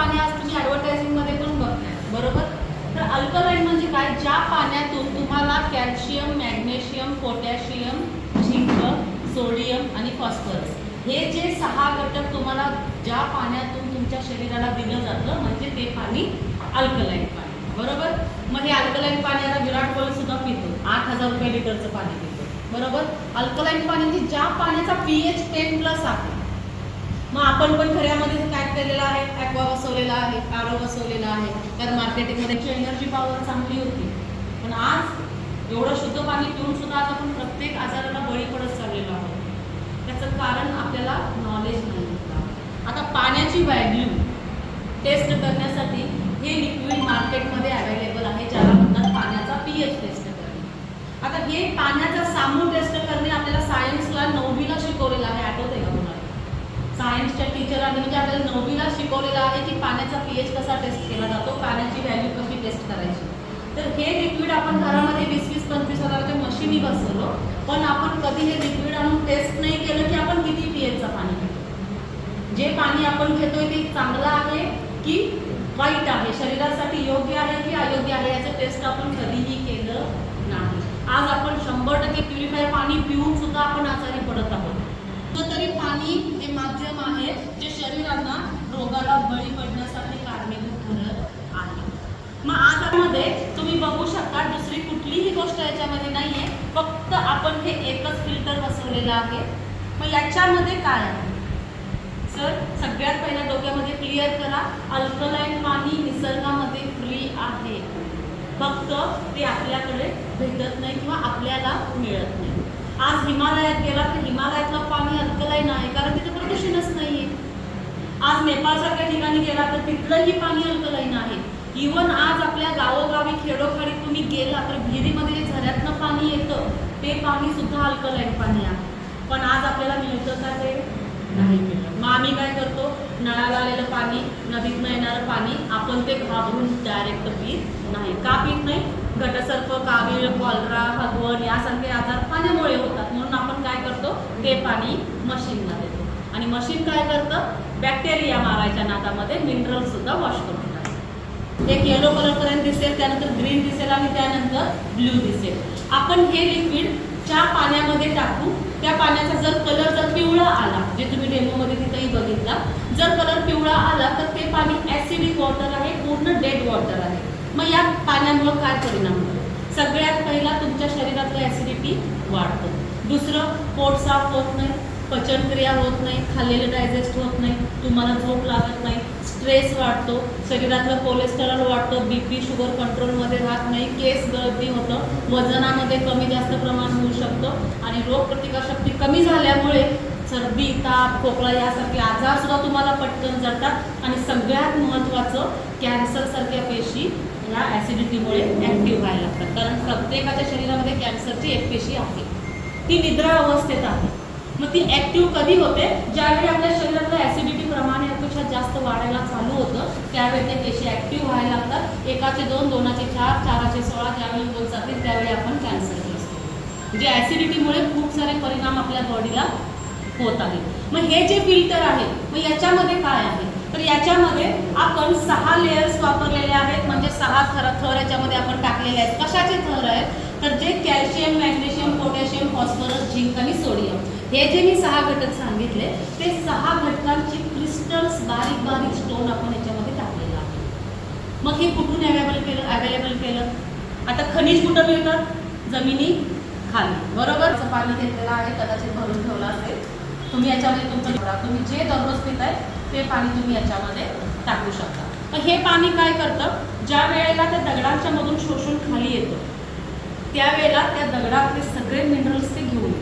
पाणी आज तुम्ही ॲडव्हर्टायझिंगमध्ये पण बघताय, बरोबर. तर अल्कलाईन म्हणजे काय, ज्या पाण्यातून तुम्हाला calcium, magnesium, potassium, zinc, sodium आणि फॉस्फरस हे जे 6 घटक तुम्हाला ज्या पाण्यातून तुमच्या शरीराला दिलं जातं म्हणजे ते पाणी अल्कलाईन पाणी, बरोबर. मग हे अल्कलाईन पाणी आता विराट कोहली सुद्धा पितो, 8,000 रुपये लिटरचं पाणी पितो, बरोबर. अल्कलाईन पाणी म्हणजे ज्या पाण्याचा pH 10+ आहे. मग आपण पण घरामध्ये काय केलेलं आहे, ॲक्वा बसवलेला आहे, आरो बसवलेला आहे, कारण मार्केटिंगमध्ये एनर्जी पॉवर चांगली होती. पण आज एवढं शुद्ध पाणी पिऊन सुद्धा आज आपण प्रत्येक आजाराला बळी पडत चाललेलो आहोत. त्याचं कारण आपल्याला नॉलेज नाही होतं. आता पाण्याची व्हॅल्यू टेस्ट करण्यासाठी हे लिक्विड मार्केटमध्ये अवेलेबल आहे, ज्याला म्हणतात पाण्याचा pH टेस्ट करणे. आता हे पाण्याचा सामू टेस्ट करणे आपल्याला सायन्सला 9वीला शिकवलेलं आहे, आठवतंय का तुम्हाला. सायन्सच्या टीचरांनी म्हणजे आपल्याला 9वीला शिकवलेलं आहे की पाण्याचा pH कसा टेस्ट केला जातो, पाण्याची व्हॅल्यू कशी टेस्ट करायची. तर हे लिक्विड आपण घरामध्ये 20-25 हजाराच्या मशीनी बसवलो, पण आपण कधी हे लिक्विड आणून टेस्ट नाही केलं की आपण किती pHचं पाणी पितो. जे पाणी आपण घेतोय ते चांगलं आहे की वाईट आहे, शरीरासाठी योग्य आहे की अयोग्य आहे, याचं टेस्ट आपण कधीही केलं नाही. आज आपण 100% प्युरिफायर पाणी पिऊन सुद्धा आपण आजारी पडत आहोत. तरी पाणी हे माध्यम आहे जे शरीराला रोगाला बळी पडण्यासाठी कारणीभूत ठरत आहे. मग आजमध्ये तुम्ही बघू शकता दुसरी कुठलीही गोष्ट याच्यामध्ये नाहीये, फक्त आपण हे एकच फिल्टर बसवलेलं आहे. मग याच्यामध्ये काय आहे सर, सगळ्यात पहिल्या डोक्यामध्ये क्लिअर करा, अल्कलाईन पाणी निसर्गामध्ये फ्री आहे, फक्त ते आपल्याकडे भेटत नाही किंवा आपल्याला मिळत नाही. आज हिमालयात गेला तर हिमालयातलं पाणी अल्कलाईन आहे, कारण तिथे प्रदूषणच नाहीये. आज नेपाळसारख्या ठिकाणी गेला तर तिथलंही पाणी अल्कलाईन आहे. इवन आज आपल्या गावोगावी खेडोखाडीत तुम्ही गेला तर विहिरीमध्ये जे झऱ्यातनं पाणी येतं ते पाणी सुद्धा अल्कलाईन पाणी आहे. पण आज आपल्याला मिळतं का ते नाही मिळत. मग आम्ही काय करतो, नळाला आलेलं पाणी, नदीतनं येणारं पाणी आपण ते घाबरून डायरेक्ट पीत नाही. का पीत नाही, घटसर्प, कावीळ, कॉलरा, हगवण यासारखे आजार पाण्यामुळे होतात, म्हणून आपण काय करतो ते पाणी मशीनला देतो. आणि मशीन काय करतं, बॅक्टेरिया मारायच्या नादामध्ये मिनरल सुद्धा वॉश करून टाकतं. एक येलो कलर पर्यंत दिसेल, त्यानंतर ग्रीन दिसेल आणि त्यानंतर ब्ल्यू दिसेल. आपण हे लिक्विड च्या पाण्यामध्ये टाकू, त्या पाण्याचा जर कलर जर पिवळा आला, जे तुम्ही डेमोमध्ये तिथेही बघितला, जर कलर पिवळा आला तर ते पाणी ॲसिडिक वॉटर आहे, पूर्ण डेड वॉटर आहे. मग या पाण्यामुळे काय परिणाम होतो, सगळ्यात पहिला तुमच्या शरीरातलं ॲसिडिटी वाढतं. दुसरं, पोट साफ होत नाही, पचनक्रिया होत नाही, खाल्लेलं डायजेस्ट होत नाही, तुम्हाला झोप लागत नाही, स्ट्रेस वाढतो, शरीरातलं कोलेस्टेरॉल वाढतं, BP शुगर कंट्रोलमध्ये राहत नाही, केस गळती होतं, वजनामध्ये कमी जास्त प्रमाण होऊ शकतं आणि रोगप्रतिकारशक्ती कमी झाल्यामुळे सर्दी, ताप, खोकला यासारखे आजारसुद्धा तुम्हाला पटकन जडतात. आणि सगळ्यात महत्त्वाचं, कॅन्सरसारख्या पेशी या ॲसिडिटीमुळे ॲक्टिव्ह व्हायला लागतात, कारण प्रत्येकाच्या शरीरामध्ये कॅन्सरची एक पेशी आहे, ती निद्रा अवस्थेत आहे. मग ती ॲक्टिव्ह कधी होते, ज्यावेळी आपल्या शरीरातलं ॲसिडिटी प्रमाण यापेक्षा जास्त वाढायला चालू होतं, त्यावेळी ते पेशी ॲक्टिव्ह व्हायला लागतात. 1चे 2, 2चे 4, 4चे 16 ज्यावेळी होत जातील त्यावेळी आपण कॅन्सर असतो. म्हणजे ॲसिडिटीमुळे खूप सारे परिणाम आपल्या बॉडीला होत आहे. मग हे जे फिल्टर आहे, मग याच्यामध्ये काय आहे, तर याच्यामध्ये आपण 6 लेयर्स वापरलेले आहेत, म्हणजे 6 थर याच्यामध्ये आपण टाकलेले आहेत. कशाचे थर आहेत, तर जे calcium, magnesium, potassium, phosphorus, zinc आणि सोडियम, हे जे मी 6 घटक सांगितले ते 6 घटकांची क्रिस्टल्स, बारीक बारीक स्टोन आपण याच्यामध्ये टाकलेलं आहे. मग हे कुठून अवेलेबल केलं, आता खनिज कुठं मिळतात, जमिनी खाली, बरोबर. पाणी घेतलेलं आहे, कदाचित भरून ठेवलं असेल तुम्ही, याच्यामध्ये तुमचं तुम्ही जे दररोज पिताय ते पाणी तुम्ही याच्यामध्ये टाकू शकता. मग हे पाणी काय करतं, ज्या वेळेला त्या दगडांच्या मधून शोषून खाली येतं त्यावेळेला त्या दगडातले सगळे मिनरल्स ते घेऊन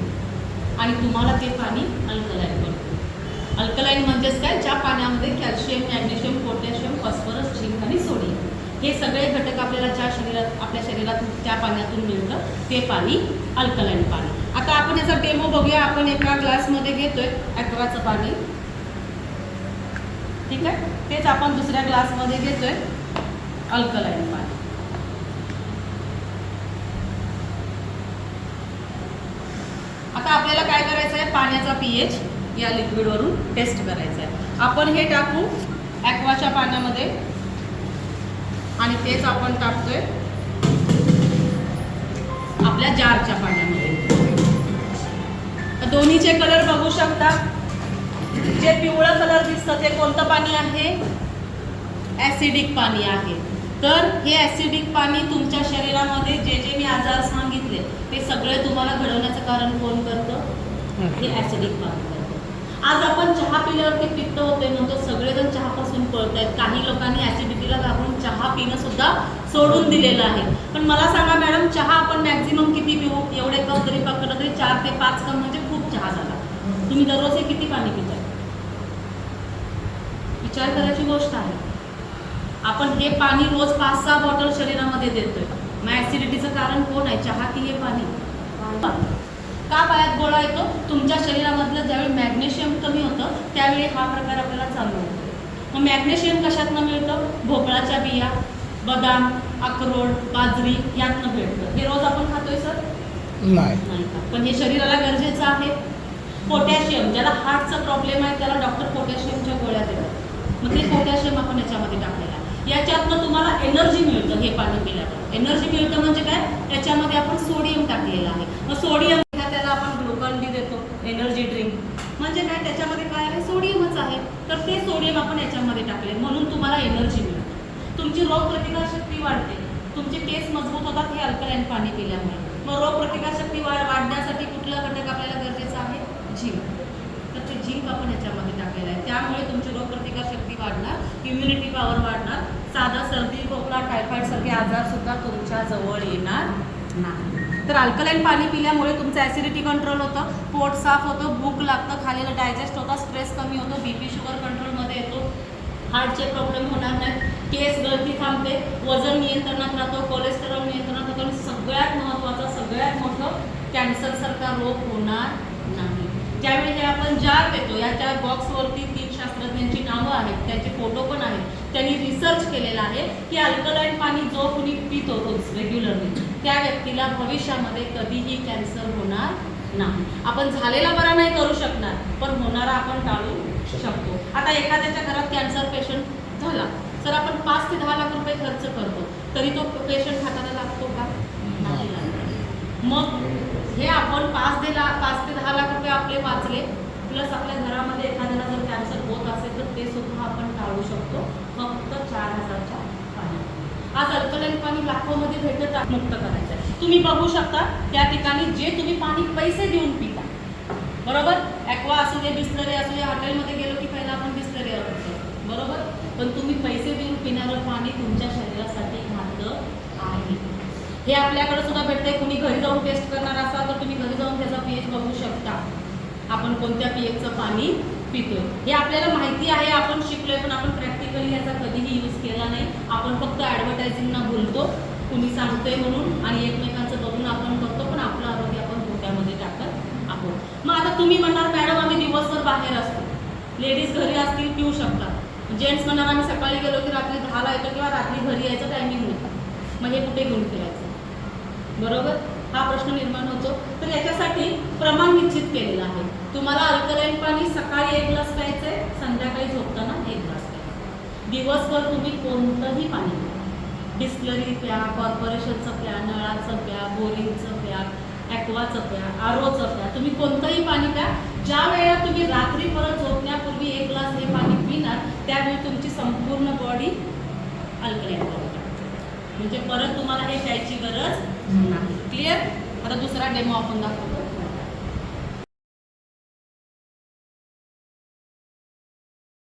आणि तुम्हाला ते पाणी अल्कलाईन बनतं. अल्कलाईन म्हणजेच काय, ज्या पाण्यामध्ये calcium, magnesium, potassium, phosphorus, zinc आणि सोडियम हे सगळे घटक आपल्याला आपल्या शरीरात त्या पाण्यातून मिळतं, ते पाणी अल्कलाईन पाणी. आता आपण याचा डेमो बघूया. आपण एका ग्लासमध्ये घेतोय ॲक्वाचं पाणी, ठीक आहे, तेच आपण दुसऱ्या ग्लासमध्ये घेतोय अल्कलाईन पाणी. आता आपल्याला काय करायचं आहे, पाण्याचा pH या लिक्विडवरून टेस्ट करायचा आहे. आपण हे टाकू ॲक्वाच्या पाण्यामध्ये आणि तेच आपण टाकतोय आपल्या जारच्या पाण्यामध्ये. दोन्हीचे कलर बघू शकता. जे पिवळं कलर दिसतं ते कोणतं पाणी आहे? ॲसिडिक पाणी आहे. तर हे ॲसिडिक पाणी तुमच्या शरीरामध्ये जे जे मी आजार सांगितले ते सगळे तुम्हाला घडवण्याचं कारण कोण करतं? हे ॲसिडिक पाणी करतं. आज आपण चहा पिल्यावरती पित्त होते म्हणतो, सगळेजण चहापासून पळत आहेत. काही लोकांनी ॲसिडिटीला घाबरून चहा पिणं सुद्धा सोडून दिलेलं आहे. पण मला सांगा मॅडम, चहा आपण मॅक्झिमम किती पिऊ? एवढे कप जरी पकडलं तरी 4 ते 5 कप म्हणजे खूप चहा झाला. तुम्ही दररोज हे किती पाणी पिताय? विचार करायची गोष्ट आहे. आपण हे पाणी रोज 5-6 बॉटल शरीरामध्ये देतोय. मग ॲसिडिटीचं कारण कोण आहे? चहा की हे पाणी? का पायात गोळा येतो? तुमच्या शरीरामधलं ज्यावेळी मॅग्नेशियम कमी होतं त्यावेळी हा प्रकार आपल्याला चालू होतो. मग मॅग्नेशियम कशातनं मिळतं? भोपळाच्या बिया, बदाम, अक्रोड, बाजरी यातनं मिळतं. हे रोज आपण खातोय सर? नाही का? पण हे शरीराला गरजेचं आहे. पोटॅशियम, ज्याला हार्टचा प्रॉब्लेम आहे त्याला डॉक्टर पोटॅशियमच्या गोळ्या देतात. मग ते पोटॅशियम आपण याच्यामध्ये टाकलेलं आहे. याच्यातनं तुम्हाला एनर्जी मिळतं. हे पाणी पिल्यावर एनर्जी मिळतं म्हणजे काय? याच्यामध्ये आपण सोडियम टाकलेलं आहे. मग सोडियम त्याला आपण ग्लुकॉन डी देतो, एनर्जी ड्रिंक. म्हणजे काय? त्याच्यामध्ये काय आहे? सोडियमच आहे. तर ते सोडियम आपण याच्यामध्ये टाकले म्हणून तुम्हाला एनर्जी मिळते. तुमची रोगप्रतिकारशक्ती वाढते. तुमचे केस मजबूत होतात हे अल्कलाईन पाणी पिल्यामुळे. मग रोगप्रतिकारशक्ती वाढण्यासाठी कुठला घटक आपल्याला गरजेचा आहे? झिंक. तर ते झिंक आपण याच्यामध्ये टाकलेलं आहे. त्यामुळे तुमची रोगप्रतिकारशक्ती वाढणार, इम्युनिटी पॉवर वाढणार. साधा सर्दी, खोकला, टायफॉइड सारखे आजार सुद्धा तुमच्या जवळ येणार नाही. तर अल्कलाईन पाणी पिल्यामुळे तुमचं ॲसिडिटी कंट्रोल होतं, पोट साफ होतं, भूक लागतं, खालेलं डायजेस्ट होतं, स्ट्रेस कमी होतो, BP शुगर कंट्रोलमध्ये येतो, हार्टचे प्रॉब्लेम होणार नाहीत, केस गळती थांबते, वजन नियंत्रणात राहतो, कोलेस्टेरॉल नियंत्रणात राहतो आणि सगळ्यात महत्त्वाचं, सगळ्यात मोठं, कॅन्सरसारखा रोग होणार नाही. ज्यावेळी हे आपण जार देतो, याच्या बॉक्सवरती 3 शास्त्रज्ञांची नावं आहेत, त्यांचे फोटो पण आहेत. त्यांनी रिसर्च केलेला आहे की अल्कलाईन पाणी जो कुणी पितो रोज रेग्युलरली त्या व्यक्तीला भविष्यामध्ये कधीही कॅन्सर होणार नाही. आपण झालेला बरा नाही करू शकणार, पण होणारा आपण टाळू शकतो. आता एखाद्याच्या घरात कॅन्सर पेशंट झाला तर आपण 5 ते 10 लाख रुपये खर्च करतो, तरी तो पेशंट हाताला लागतो का? नाही लागत. मग हे आपण 5 ते 10 लाख रुपये आपले वाचले, प्लस आपल्या घरामध्ये एखाद्याला जर कॅन्सर होत असेल तर ते सुद्धा आपण टाळू शकतो फक्त 4000च्या पाण्यात. आज अल्कलाईन पाणी लाखोमध्ये भेटत मुक्त करायचं आहे. तुम्ही बघू शकता त्या ठिकाणी जे तुम्ही पाणी पैसे देऊन पिता, बरोबर? ॲक्वा असू दे, बिस्लरी असू दे, हॉटेलमध्ये गेलो की पहिला आपण बिस्लरी वापरतो, बरोबर? पण तुम्ही पैसे देऊन पिणारं पाणी तुमच्या शरीरासाठी घातक आहे. हे आपल्याकडे सुद्धा भेटतंय. कुणी घरी जाऊन टेस्ट करणार असाल तर तुम्ही घरी जाऊन त्याचा pH बघू शकता, आपण कोणत्या pHचं पाणी पितोय. हे आपल्याला माहिती आहे, आपण शिकलोय, पण आपण प्रॅक्टिकली याचा कधीही यूज केला नाही. आपण फक्त ॲडव्हर्टायझिंगना बोलतो, कुणी सांगतोय म्हणून, आणि एकमेकांचं बघून आपण करतो, पण आपलं आरोग्य आपण धोक्यामध्ये टाकत आहोत. मग आता तुम्ही म्हणणार मॅडम आम्ही दिवसभर बाहेर असतो, लेडीज घरी असतील पिऊ शकतात, जेंट्स म्हणणार आम्ही सकाळी गेलो की रात्री 10ला येतो किंवा रात्री घरी यायचं टायमिंग नाही, मग हे कुठे घेऊन फिरायचं? बरोबर? हा प्रश्न निर्माण होतो. तर याच्यासाठी प्रमाण निश्चित केलेलं आहे. तुम्हाला अल्कलाईन पाणी सकाळी 1 ग्लास प्यायचंय, संध्याकाळी झोपताना 1 ग्लास प्यायचं. दिवसभर तुम्ही कोणतंही पाणी प्या, बिस्लरी प्या, कॉर्पोरेशनचं प्या, नळाचं प्या, बोरिंगचं प्या, ॲक्वाचं प्या, आरोचं प्या, तुम्ही कोणतंही पाणी प्या. ज्या वेळेला तुम्ही रात्री परत झोपण्यापूर्वी 1 ग्लास हे पाणी पिणार त्यावेळी तुमची संपूर्ण बॉडी अल्कलाईन पावडर, म्हणजे परत तुम्हाला हे प्यायची गरज नाही. क्लिअर? आता दुसरा डेमो आपण दाखवतो.